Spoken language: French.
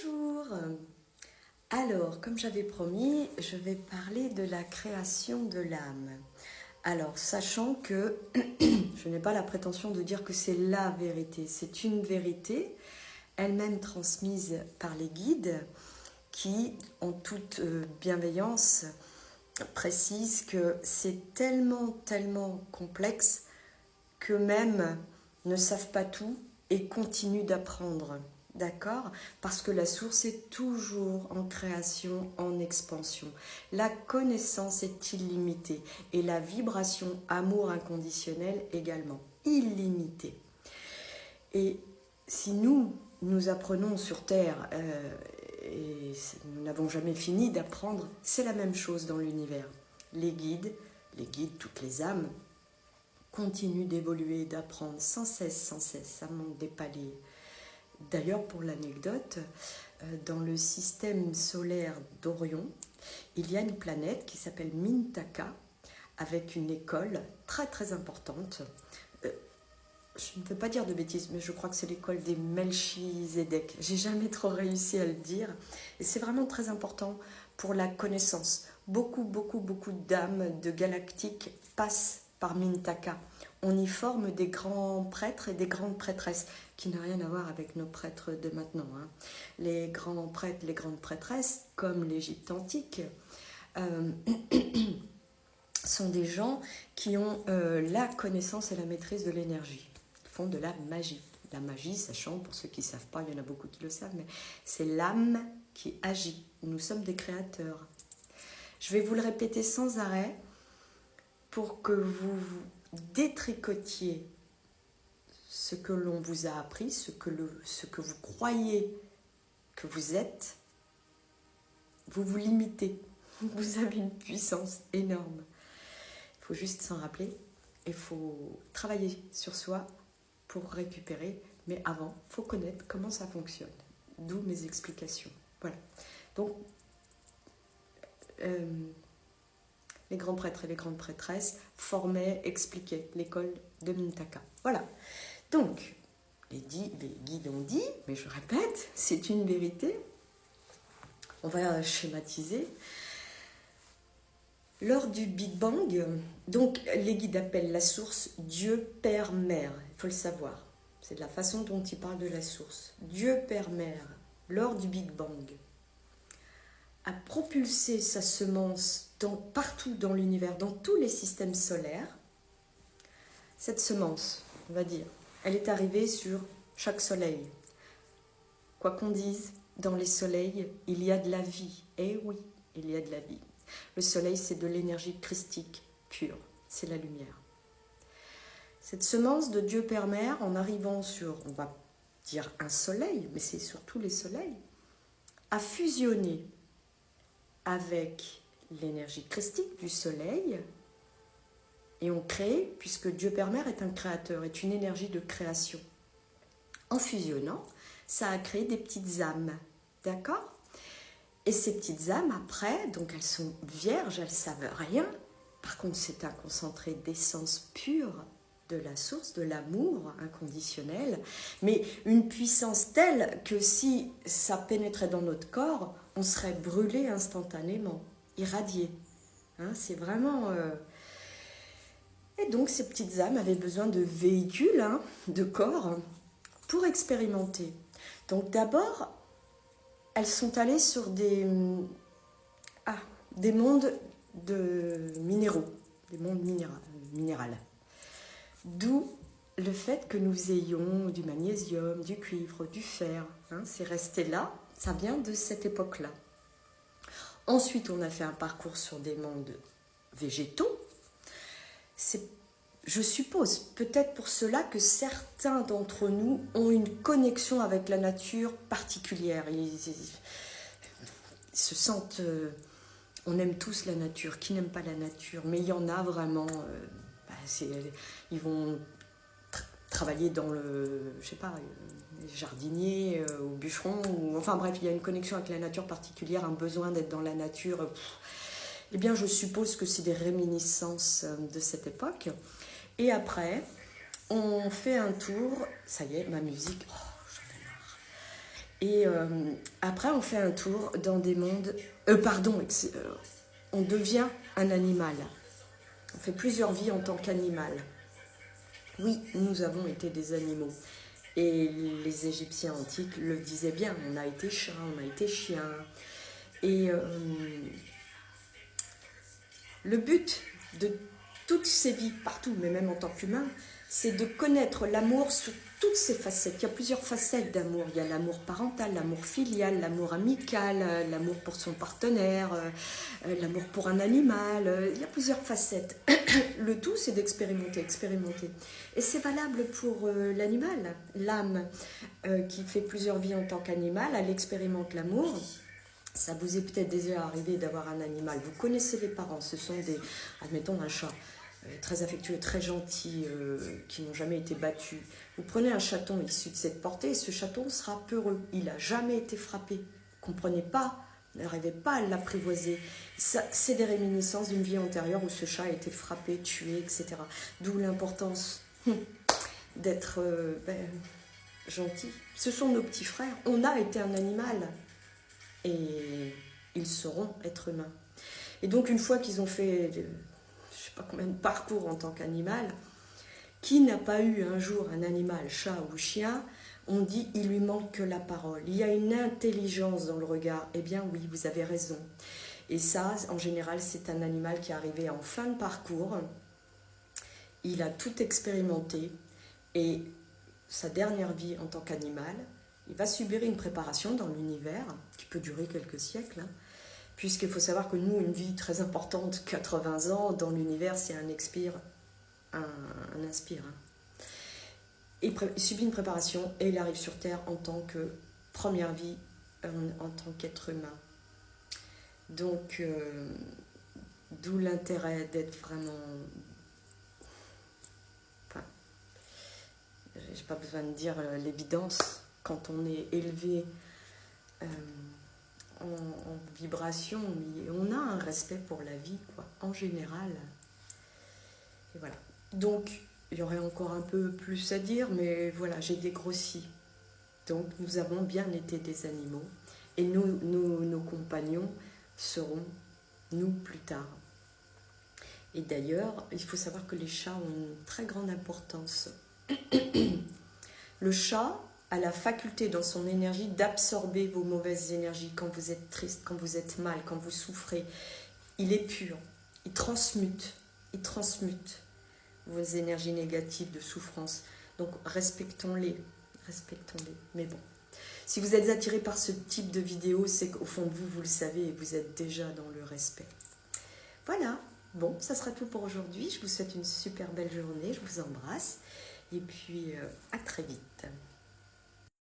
Bonjour. Alors, comme j'avais promis, je vais parler de la création de l'âme. Alors, sachant que je n'ai pas la prétention de dire que c'est la vérité, c'est une vérité, elle-même transmise par les guides qui, en toute bienveillance, précisent que c'est tellement complexe qu'eux-mêmes ne savent pas tout et continuent d'apprendre. D'accord? Parce que la source est toujours en création, en expansion. La connaissance est illimitée et la vibration amour inconditionnel également, illimitée. Et si nous apprenons sur Terre, et nous n'avons jamais fini d'apprendre, c'est la même chose dans l'univers. Les guides, toutes les âmes, continuent d'évoluer, d'apprendre sans cesse, ça monte des paliers. D'ailleurs, pour l'anecdote, dans le système solaire d'Orion, il y a une planète qui s'appelle Mintaka, avec une école très importante. Je ne veux pas dire de bêtises, mais je crois que c'est l'école des Melchizedek. J'ai jamais trop réussi à le dire. Et c'est vraiment très important pour la connaissance. Beaucoup d'âmes de galactiques passent par Mintaka. On y forme des grands prêtres et des grandes prêtresses, qui n'a rien à voir avec nos prêtres de maintenant. Les grands prêtres, les grandes prêtresses, comme l'Égypte antique, sont des gens qui ont la connaissance et la maîtrise de l'énergie. Ils font de la magie. La magie, sachant, pour ceux qui ne savent pas, il y en a beaucoup qui le savent, mais c'est l'âme qui agit. Nous sommes des créateurs. Je vais vous le répéter sans arrêt pour que vous détricotiez ce que l'on vous a appris, ce que vous croyez que vous êtes. Vous vous limitez. Vous avez une puissance énorme. Il faut juste s'en rappeler. Il faut travailler sur soi pour récupérer. Mais avant, il faut connaître comment ça fonctionne. D'où mes explications. Voilà. Donc, les grands prêtres et les grandes prêtresses formaient, expliquaient l'école de Mintaka. Voilà. Donc, les guides ont dit, mais je répète, c'est une vérité. On va schématiser. Lors du Big Bang, donc les guides appellent la source Dieu Père Mère. Il faut le savoir. C'est de la façon dont ils parlent de la source. Dieu Père Mère, lors du Big Bang, a propulsé sa semence partout dans l'univers, dans tous les systèmes solaires. Cette semence, on va dire, elle est arrivée sur chaque soleil. Quoi qu'on dise, dans les soleils, il y a de la vie. Eh oui, il y a de la vie. Le soleil, c'est de l'énergie christique pure. C'est la lumière. Cette semence de Dieu Père Mère, en arrivant sur, on va dire un soleil, mais c'est sur tous les soleils, a fusionné avec l'énergie christique du soleil et ont créé, puisque Dieu Père Mère est un créateur, est une énergie de création. En fusionnant, ça a créé des petites âmes, d'accord? Et ces petites âmes, après, donc elles sont vierges, elles ne savent rien. Par contre, c'est un concentré d'essence pure de la source, de l'amour inconditionnel, mais une puissance telle que si ça pénétrait dans notre corps, on serait brûlé instantanément, irradié. C'est vraiment... Et donc, ces petites âmes avaient besoin de véhicules, de corps, pour expérimenter. Donc, d'abord, elles sont allées sur des mondes de minéraux, des mondes minéraux. D'où le fait que nous ayons du magnésium, du cuivre, du fer. C'est resté là, ça vient de cette époque-là. Ensuite, on a fait un parcours sur des mondes végétaux. Je suppose, peut-être pour cela, que certains d'entre nous ont une connexion avec la nature particulière. Ils se sentent... on aime tous la nature. Qui n'aime pas la nature? Mais il y en a vraiment... ils vont travailler dans le... je sais pas, les jardiniers, au bûcheron. Enfin bref, il y a une connexion avec la nature particulière, un besoin d'être dans la nature. Eh bien, je suppose que c'est des réminiscences de cette époque. Et après, on fait un tour. Ça y est, ma musique, j'en ai marre. Et après, on fait un tour dans des mondes... on devient un animal. On fait plusieurs vies en tant qu'animal. Oui, nous avons été des animaux. Et les Égyptiens antiques le disaient bien. On a été chat, on a été chien. Et le but de toutes ces vies, partout, mais même en tant qu'humain, c'est de connaître l'amour sous toutes ses facettes. Il y a plusieurs facettes d'amour. Il y a l'amour parental, l'amour filial, l'amour amical, l'amour pour son partenaire, l'amour pour un animal. Il y a plusieurs facettes. Le tout, c'est d'expérimenter, expérimenter. Et c'est valable pour l'animal. L'âme qui fait plusieurs vies en tant qu'animal, elle expérimente l'amour. Ça vous est peut-être déjà arrivé d'avoir un animal. Vous connaissez les parents. Ce sont des, admettons, un chat très affectueux, très gentil, qui n'ont jamais été battus. Vous prenez un chaton issu de cette portée, et ce chaton sera peureux. Il n'a jamais été frappé. Vous ne comprenez pas, n'arrivez pas à l'apprivoiser. C'est des réminiscences d'une vie antérieure où ce chat a été frappé, tué, etc. D'où l'importance d'être gentil. Ce sont nos petits frères. On a été un animal. Et ils sauront être humains. Et donc, une fois qu'ils ont fait, je ne sais pas combien de parcours en tant qu'animal, qui n'a pas eu un jour un animal, chat ou chien, on dit il lui manque que la parole. Il y a une intelligence dans le regard. Eh bien oui, vous avez raison. Et ça, en général, c'est un animal qui est arrivé en fin de parcours. Il a tout expérimenté et sa dernière vie en tant qu'animal, il va subir une préparation dans l'univers qui peut durer quelques siècles, puisqu'il faut savoir que nous, une vie très importante, 80 ans, dans l'univers, c'est un expire, un inspire. Il subit une préparation et il arrive sur Terre en tant que première vie, en tant qu'être humain. Donc, d'où l'intérêt d'être vraiment... Enfin, j'ai pas besoin de dire l'évidence. Quand on est élevé en vibration, on a un respect pour la vie, quoi, en général. Et voilà. Donc, il y aurait encore un peu plus à dire, mais voilà, j'ai dégrossi. Donc, nous avons bien été des animaux. Et nos compagnons seront nous plus tard. Et d'ailleurs, il faut savoir que les chats ont une très grande importance. Le chat a la faculté dans son énergie d'absorber vos mauvaises énergies quand vous êtes triste, quand vous êtes mal, quand vous souffrez. Il est pur, il transmute vos énergies négatives de souffrance. Donc respectons-les. Mais bon, si vous êtes attiré par ce type de vidéo, c'est qu'au fond de vous, vous le savez et vous êtes déjà dans le respect. Voilà, bon, ça sera tout pour aujourd'hui. Je vous souhaite une super belle journée, je vous embrasse et puis à très vite.